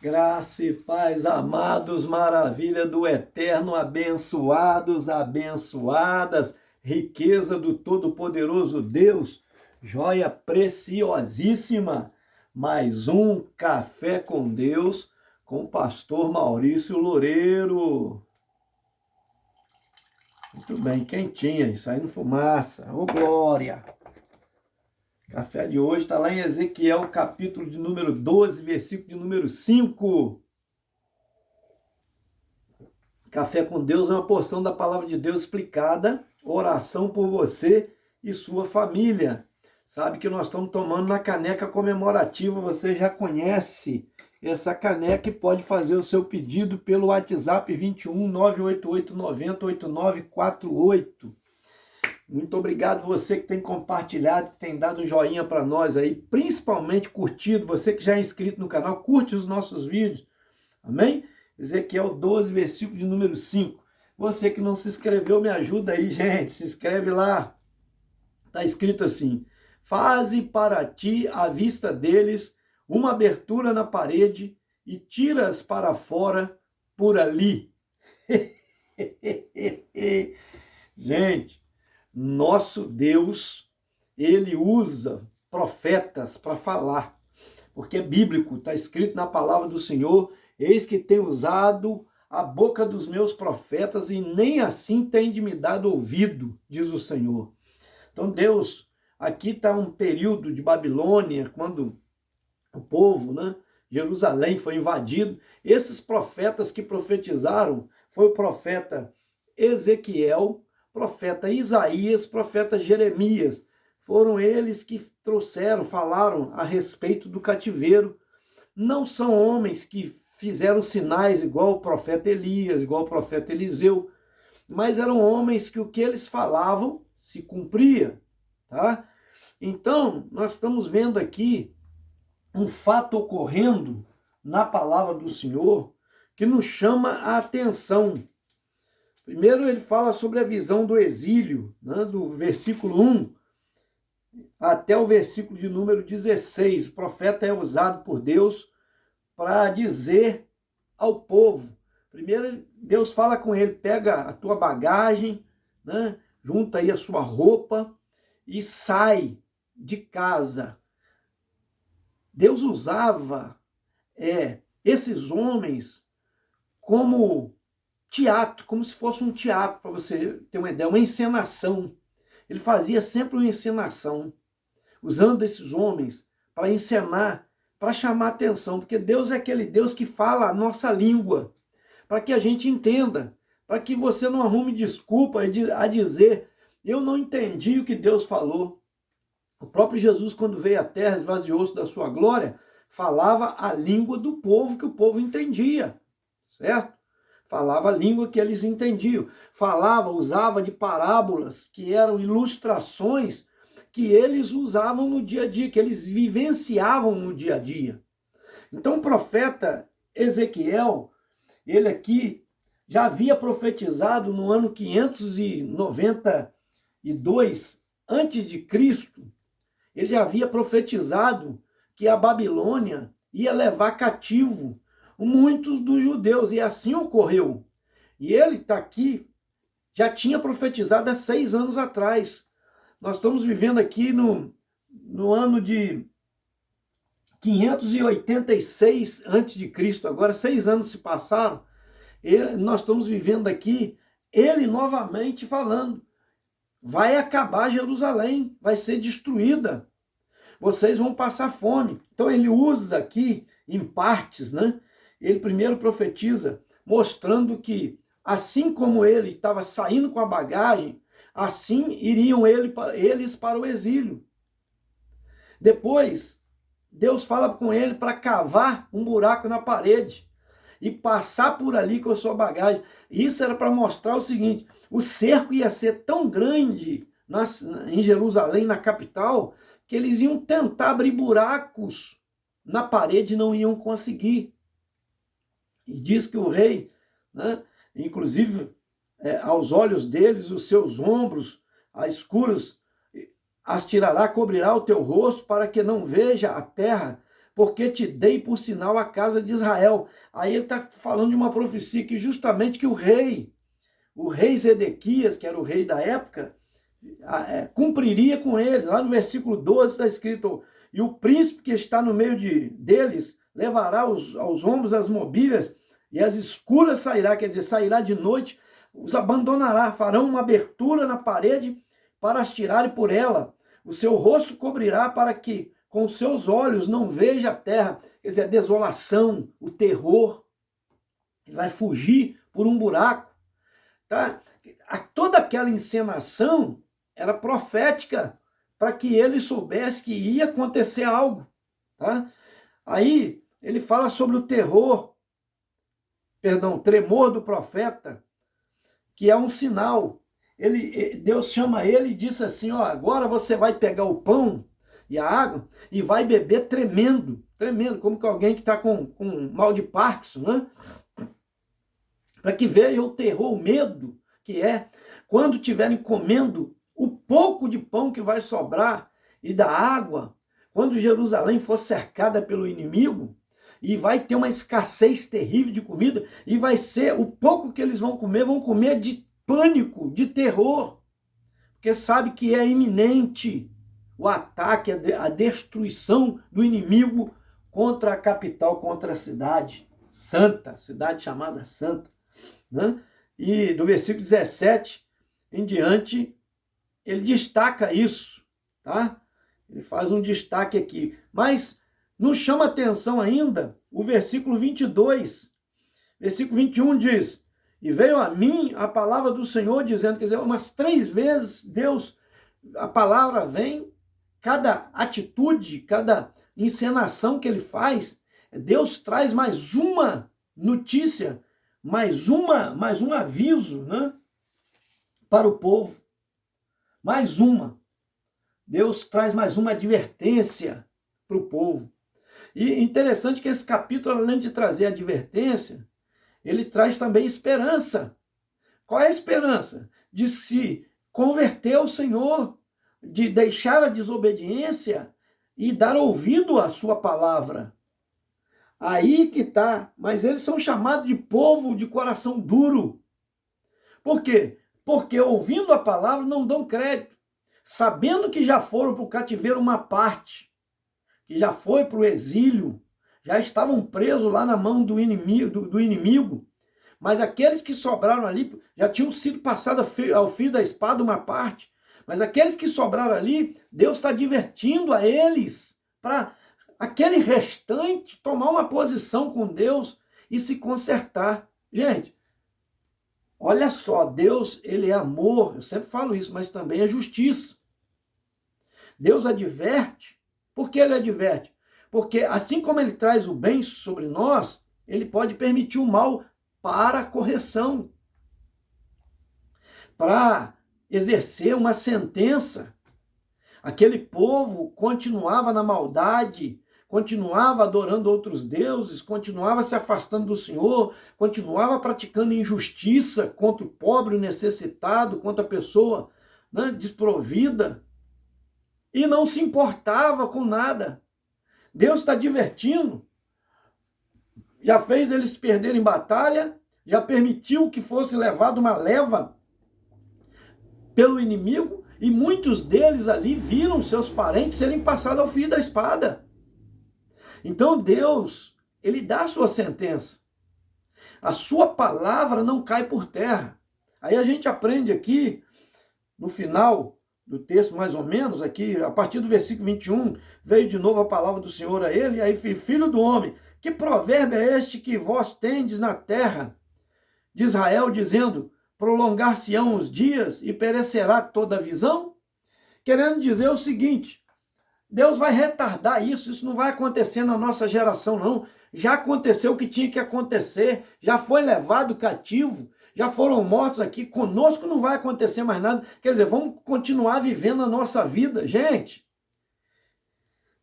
Graça e paz, amados, maravilha do eterno, abençoados, abençoadas, riqueza do Todo-Poderoso Deus, joia preciosíssima. Mais um Café com Deus com o pastor Maurício Loureiro. Muito bem, quentinha, saindo fumaça. Ô glória! O café de hoje está lá em Ezequiel, capítulo de número 12, versículo de número 5. Café com Deus é uma porção da palavra de Deus explicada, oração por você e sua família. Sabe que nós estamos tomando na caneca comemorativa, você já conhece essa caneca e pode fazer o seu pedido pelo WhatsApp 21 988 90 8948. Muito obrigado você que tem compartilhado, que tem dado um joinha para nós aí, principalmente curtido, você que já é inscrito no canal, curte os nossos vídeos, amém? Ezequiel 12, versículo de número 5. Você que não se inscreveu, me ajuda aí, gente, se inscreve lá. Está escrito assim: faze para ti à vista deles uma abertura na parede e tiras para fora por ali. Gente, nosso Deus, ele usa profetas para falar, porque é bíblico, está escrito na palavra do Senhor: eis que tem usado a boca dos meus profetas e nem assim tem de me dado ouvido, diz o Senhor. Então Deus, aqui está um período de Babilônia, quando o povo, Jerusalém foi invadido. Esses profetas que profetizaram foi o profeta Ezequiel, profeta Isaías, profeta Jeremias. Foram eles que falaram a respeito do cativeiro. Não são homens que fizeram sinais igual o profeta Elias, igual o profeta Eliseu, mas eram homens que o que eles falavam se cumpria, tá? Então, nós estamos vendo aqui um fato ocorrendo na palavra do Senhor que nos chama a atenção. Primeiro ele fala sobre a visão do exílio, do versículo 1 até o versículo de número 16. O profeta é usado por Deus para dizer ao povo. Primeiro Deus fala com ele: pega a tua bagagem, junta aí a sua roupa e sai de casa. Deus usava esses homens como teatro, como se fosse um teatro, para você ter uma ideia, uma encenação. Ele fazia sempre uma encenação, usando esses homens para encenar, para chamar atenção, porque Deus é aquele Deus que fala a nossa língua, para que a gente entenda, para que você não arrume desculpa a dizer: eu não entendi o que Deus falou. O próprio Jesus, quando veio à terra, esvaziou-se da sua glória, falava a língua do povo, que o povo entendia, certo? Falava a língua que eles entendiam. Usava de parábolas, que eram ilustrações que eles usavam no dia a dia, que eles vivenciavam no dia a dia. Então o profeta Ezequiel, ele aqui já havia profetizado no ano 592 antes de Cristo. Ele já havia profetizado que a Babilônia ia levar cativo muitos dos judeus, e assim ocorreu. E ele está aqui, já tinha profetizado há 6 anos atrás. Nós estamos vivendo aqui no ano de 586 a.C., agora 6 anos se passaram, nós estamos vivendo aqui, ele novamente falando: vai acabar Jerusalém, vai ser destruída, vocês vão passar fome. Então ele usa aqui em partes, Ele primeiro profetiza mostrando que assim como ele estava saindo com a bagagem, assim iriam eles para o exílio. Depois, Deus fala com ele para cavar um buraco na parede e passar por ali com a sua bagagem. Isso era para mostrar o seguinte: o cerco ia ser tão grande em Jerusalém, na capital, que eles iam tentar abrir buracos na parede e não iam conseguir. E diz que o rei, inclusive, aos olhos deles, os seus ombros, as escuras, as tirará, cobrirá o teu rosto, para que não veja a terra, porque te dei por sinal a casa de Israel. Aí ele está falando de uma profecia que justamente que o rei Zedequias, que era o rei da época, cumpriria com ele. Lá no versículo 12 está escrito: e o príncipe que está no meio deles levará aos ombros as mobílias, e as escuras sairá, quer dizer, sairá de noite, os abandonará, farão uma abertura na parede para as tirarem por ela. O seu rosto cobrirá para que com os seus olhos não veja a terra. Quer dizer, a desolação, o terror. Ele vai fugir por um buraco. Tá? Toda aquela encenação era profética para que ele soubesse que ia acontecer algo. Tá? Aí ele fala sobre o tremor do profeta, que é um sinal. Deus chama ele e disse assim: ó, agora você vai pegar o pão e a água e vai beber tremendo, como que alguém que está com mal de Parkinson, né? Para que veja o terror, o medo que é quando estiverem comendo o pouco de pão que vai sobrar e da água, quando Jerusalém for cercada pelo inimigo e vai ter uma escassez terrível de comida, e vai ser o pouco que eles vão comer de pânico, de terror, porque sabe que é iminente o ataque, a destruição do inimigo contra a capital, contra a cidade santa, cidade chamada Santa, né? E do versículo 17 em diante, ele destaca isso, tá? Ele faz um destaque aqui, mas nos chama atenção ainda o versículo 22, versículo 21 diz: e veio a mim a palavra do Senhor dizendo, quer dizer, umas 3 vezes a palavra vem, cada atitude, cada encenação que ele faz, Deus traz mais uma notícia, mais um aviso, né, para o povo. Mais uma. Deus traz mais uma advertência para o povo. E interessante que esse capítulo, além de trazer advertência, ele traz também esperança. Qual é a esperança? De se converter ao Senhor, de deixar a desobediência e dar ouvido à sua palavra. Aí que está. Mas eles são chamados de povo de coração duro. Por quê? Porque ouvindo a palavra não dão crédito. Sabendo que já foram para o cativeiro uma parte, que já foi para o exílio, já estavam presos lá na mão do inimigo, mas aqueles que sobraram ali já tinham sido passados ao fio da espada uma parte, mas aqueles que sobraram ali, Deus está advertindo a eles para aquele restante tomar uma posição com Deus e se consertar. Gente, olha só, Deus, ele é amor, eu sempre falo isso, mas também é justiça. Deus adverte. Por que ele adverte? Porque assim como ele traz o bem sobre nós, ele pode permitir o mal para a correção, para exercer uma sentença. Aquele povo continuava na maldade, continuava adorando outros deuses, continuava se afastando do Senhor, continuava praticando injustiça contra o pobre, o necessitado, contra a pessoa, né, desprovida, e não se importava com nada. Deus está divertindo, já fez eles perderem batalha, já permitiu que fosse levado uma leva pelo inimigo, e muitos deles ali viram seus parentes serem passados ao fio da espada. Então Deus, ele dá a sua sentença. A sua palavra não cai por terra. Aí a gente aprende aqui, no final do texto, mais ou menos, aqui, a partir do versículo 21, veio de novo a palavra do Senhor a ele, e aí, filho do homem, que provérbio é este que vós tendes na terra de Israel, dizendo, prolongar-se-ão os dias e perecerá toda a visão? Querendo dizer o seguinte, Deus vai retardar isso não vai acontecer na nossa geração, não. Já aconteceu o que tinha que acontecer, já foi levado cativo, já foram mortos aqui, conosco não vai acontecer mais nada. Quer dizer, vamos continuar vivendo a nossa vida. Gente,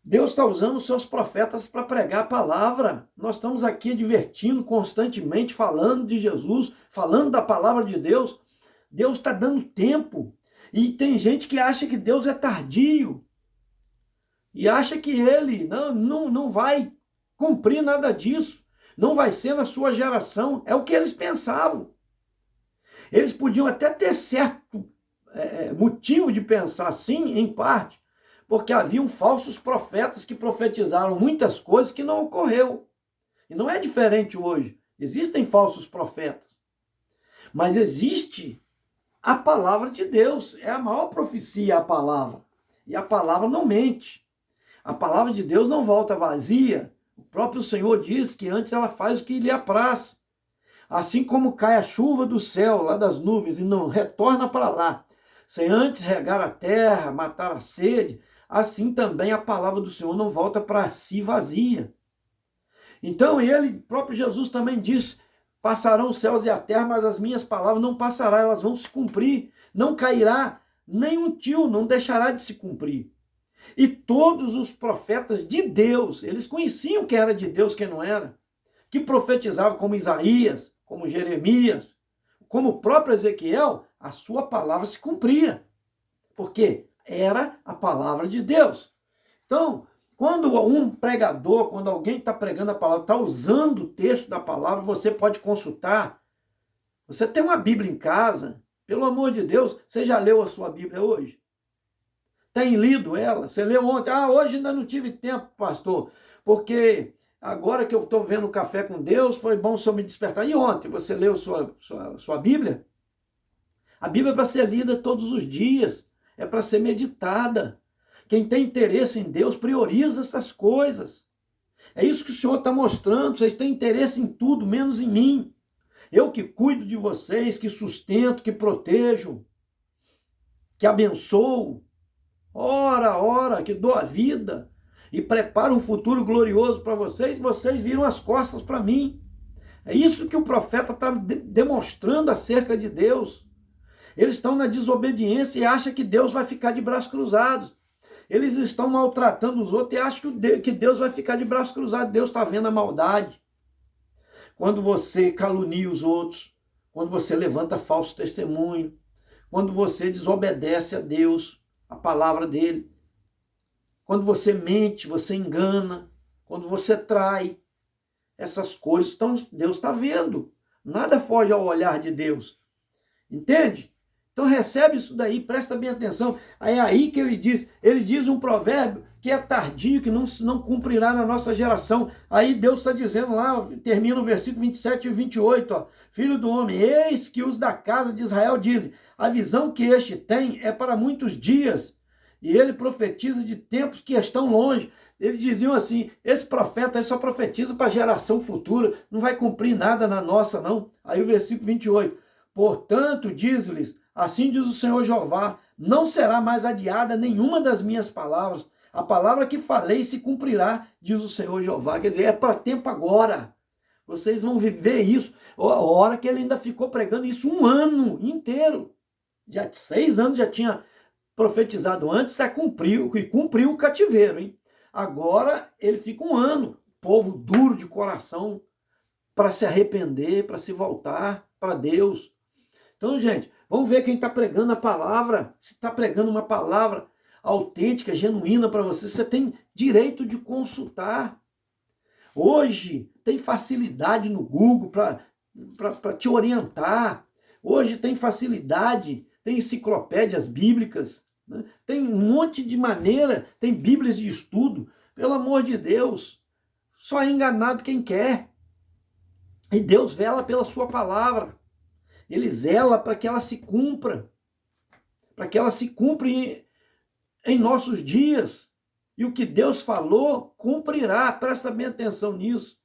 Deus está usando os seus profetas para pregar a palavra. Nós estamos aqui divertindo constantemente, falando de Jesus, falando da palavra de Deus. Deus está dando tempo. E tem gente que acha que Deus é tardio. e acha que ele não vai cumprir nada disso, não vai ser na sua geração. É o que eles pensavam. Eles podiam até ter certo motivo de pensar assim, em parte, porque haviam falsos profetas que profetizaram muitas coisas que não ocorreu. E não é diferente hoje. Existem falsos profetas. Mas existe a palavra de Deus. É a maior profecia, a palavra. E a palavra não mente. A palavra de Deus não volta vazia. O próprio Senhor diz que antes ela faz o que lhe apraz. Assim como cai a chuva do céu, lá das nuvens, e não retorna para lá, sem antes regar a terra, matar a sede, assim também a palavra do Senhor não volta para si vazia. Então ele, próprio Jesus também disse, passarão os céus e a terra, mas as minhas palavras não passarão, elas vão se cumprir. Não cairá nem um tio, não deixará de se cumprir. E todos os profetas de Deus, eles conheciam quem era de Deus, quem não era, que profetizavam como Isaías, como Jeremias, como o próprio Ezequiel, a sua palavra se cumpria. Porque era a palavra de Deus. Então, quando um pregador, quando alguém está pregando a palavra, está usando o texto da palavra, você pode consultar. Você tem uma Bíblia em casa, pelo amor de Deus, você já leu a sua Bíblia hoje? Tem lido ela? Você leu ontem? Hoje ainda não tive tempo, pastor, porque agora que eu estou vendo o Café com Deus, foi bom só me despertar. E ontem, você leu sua Bíblia? A Bíblia é para ser lida todos os dias, é para ser meditada. Quem tem interesse em Deus prioriza essas coisas. É isso que o Senhor está mostrando. Vocês têm interesse em tudo, menos em mim. Eu que cuido de vocês, que sustento, que protejo, que abençoo. Ora, que dou a vida e preparo um futuro glorioso para vocês. Vocês viram as costas para mim. É isso que o profeta está demonstrando acerca de Deus. Eles estão na desobediência e acham que Deus vai ficar de braços cruzados. Eles estão maltratando os outros e acham que Deus vai ficar de braços cruzados. Deus está vendo a maldade. Quando você calunia os outros, quando você levanta falso testemunho, quando você desobedece a Deus, a palavra dele, quando você mente, você engana, quando você trai, essas coisas Deus está vendo. Nada foge ao olhar de Deus. Entende? Então recebe isso daí, presta bem atenção. É aí que ele diz um provérbio que é tardio, que não cumprirá na nossa geração. Aí Deus está dizendo lá, termina o versículo 27 e 28, ó, filho do homem, eis que os da casa de Israel dizem, a visão que este tem é para muitos dias, e ele profetiza de tempos que estão longe. Eles diziam assim, esse profeta aí só profetiza para a geração futura, não vai cumprir nada na nossa não. Aí o versículo 28, portanto, diz-lhes, assim diz o Senhor Jeová, não será mais adiada nenhuma das minhas palavras. A palavra que falei se cumprirá, diz o Senhor Jeová. Quer dizer, é para tempo agora. Vocês vão viver isso. A hora que ele ainda ficou pregando isso um ano inteiro. Já 6 anos já tinha profetizado antes, cumpriu o cativeiro. Hein? Agora ele fica um ano. Povo duro de coração para se arrepender, para se voltar para Deus. Então, gente, vamos ver quem está pregando a palavra. Se está pregando uma palavra autêntica, genuína para você, você tem direito de consultar. Hoje tem facilidade no Google para te orientar. Hoje tem facilidade, tem enciclopédias bíblicas, né? Tem um monte de maneira, tem bíblias de estudo. Pelo amor de Deus, só é enganado quem quer. E Deus vela pela sua palavra. Ele zela para que ela se cumpra. Para que ela se cumpra em nossos dias. E o que Deus falou, cumprirá. Presta bem atenção nisso.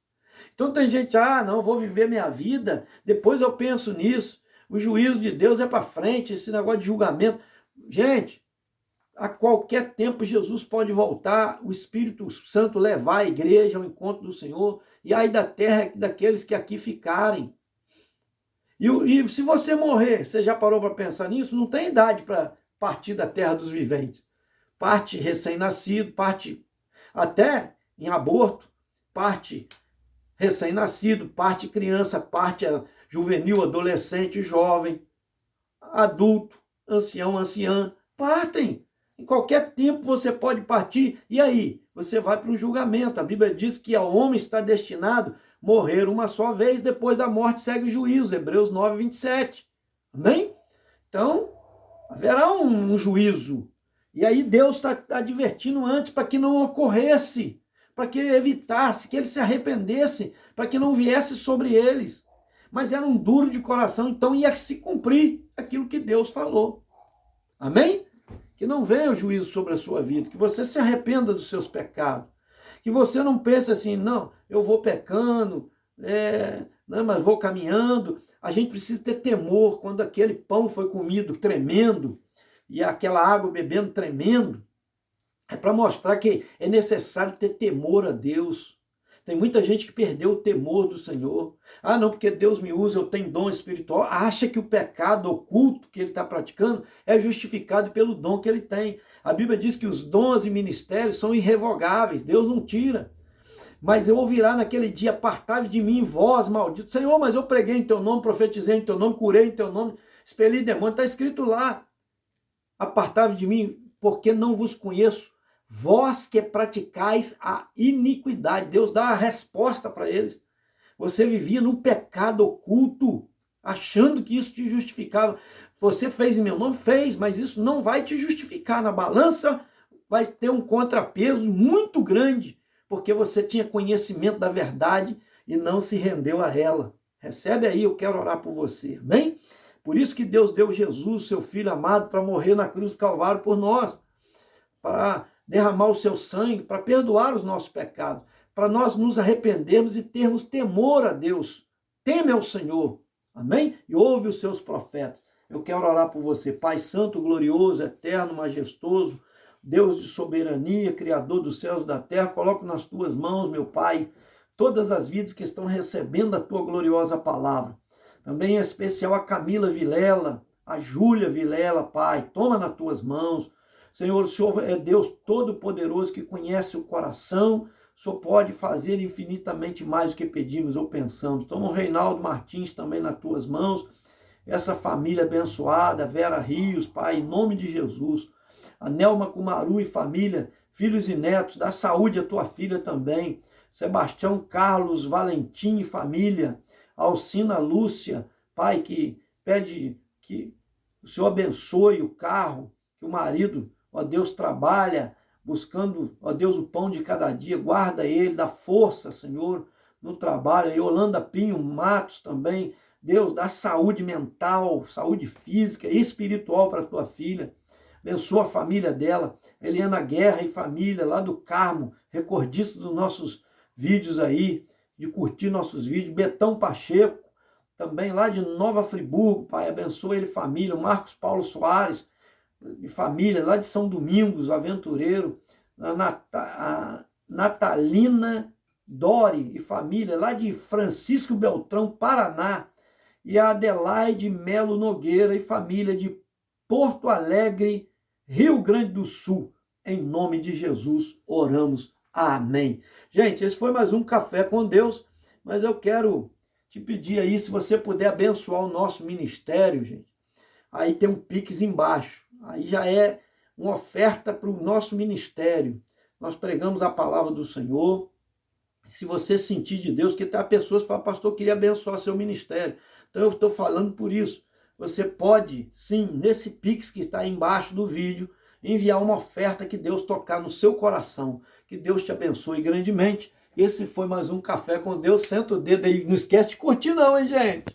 Então tem gente, não, vou viver minha vida, depois eu penso nisso. O juízo de Deus é para frente, esse negócio de julgamento. Gente, a qualquer tempo Jesus pode voltar, o Espírito Santo levar a igreja ao encontro do Senhor, e aí da terra daqueles que aqui ficarem. E se você morrer, você já parou para pensar nisso? Não tem idade para partir da terra dos viventes. Parte recém-nascido, parte até em aborto, parte recém-nascido, parte criança, parte juvenil, adolescente, jovem, adulto, ancião, anciã, partem. Em qualquer tempo você pode partir. E aí? Você vai para um julgamento. A Bíblia diz que ao homem está destinado a morrer uma só vez, depois da morte segue o juízo. Hebreus 9, 27. Amém? Então, haverá um juízo. E aí Deus está advertindo antes para que não ocorresse, para que evitasse, que eles se arrependessem, para que não viesse sobre eles. Mas era um duro de coração, então ia se cumprir aquilo que Deus falou. Amém? Que não venha o juízo sobre a sua vida, que você se arrependa dos seus pecados, que você não pense assim, não, eu vou pecando, não, mas vou caminhando. A gente precisa ter temor quando aquele pão foi comido tremendo e aquela água bebendo tremendo. É para mostrar que é necessário ter temor a Deus. Tem muita gente que perdeu o temor do Senhor. Ah, não, porque Deus me usa, eu tenho dom espiritual. Acha que o pecado oculto que ele está praticando é justificado pelo dom que ele tem. A Bíblia diz que os dons e ministérios são irrevogáveis. Deus não tira. Mas eu ouvirá naquele dia, apartai de mim, vós, malditos. Senhor, mas eu preguei em teu nome, profetizei em teu nome, curei em teu nome, expeli demônio. Está escrito lá. Apartai de mim, porque não vos conheço. Vós que praticais a iniquidade. Deus dá a resposta para eles. Você vivia no pecado oculto, achando que isso te justificava. Você fez em meu nome? Fez, mas isso não vai te justificar. Na balança vai ter um contrapeso muito grande, porque você tinha conhecimento da verdade e não se rendeu a ela. Recebe aí, eu quero orar por você, amém? Por isso que Deus deu Jesus, seu Filho amado, para morrer na cruz do Calvário por nós, para derramar o seu sangue, para perdoar os nossos pecados, para nós nos arrependermos e termos temor a Deus. Teme ao Senhor, amém? E ouve os seus profetas. Eu quero orar por você, Pai Santo, glorioso, eterno, majestoso, Deus de soberania, Criador dos céus e da terra, coloco nas tuas mãos, meu Pai, todas as vidas que estão recebendo a tua gloriosa palavra. Também em especial a Camila Vilela, a Júlia Vilela, Pai, toma nas tuas mãos. Senhor, o Senhor é Deus Todo-Poderoso que conhece o coração, o Senhor pode fazer infinitamente mais do que pedimos ou pensamos. Toma o Reinaldo Martins também nas tuas mãos, essa família abençoada, Vera Rios, Pai, em nome de Jesus. A Nelma Kumaru e família, filhos e netos, dá saúde à tua filha também. Sebastião Carlos Valentim e família, Alcina Lúcia, Pai, que pede que o Senhor abençoe o carro, que o marido, ó Deus, trabalha buscando, ó Deus, o pão de cada dia, guarda ele, dá força, Senhor, no trabalho. E Yolanda Pinho Matos também, Deus, dá saúde mental, saúde física e espiritual para a tua filha. Abençoa a família dela, Eliana Guerra e família, lá do Carmo, recordista dos nossos vídeos aí, de curtir nossos vídeos. Betão Pacheco, também lá de Nova Friburgo, Pai, abençoa ele, família. O Marcos Paulo Soares, de família, lá de São Domingos, aventureiro. A Natalina Dori e família, lá de Francisco Beltrão, Paraná. E a Adelaide Melo Nogueira e família de Porto Alegre, Rio Grande do Sul. Em nome de Jesus, oramos. Amém. Gente, esse foi mais um Café com Deus, mas eu quero te pedir aí, se você puder abençoar o nosso ministério, gente. Aí tem um Pix embaixo. Aí já é uma oferta para o nosso ministério. Nós pregamos a palavra do Senhor. Se você sentir de Deus, porque tem pessoas que falam, pastor, eu queria abençoar seu ministério. Então eu estou falando por isso. Você pode, sim, nesse Pix que está embaixo do vídeo, enviar uma oferta que Deus tocar no seu coração. Que Deus te abençoe grandemente. Esse foi mais um Café com Deus. Senta o dedo aí. Não esquece de curtir não, hein, gente?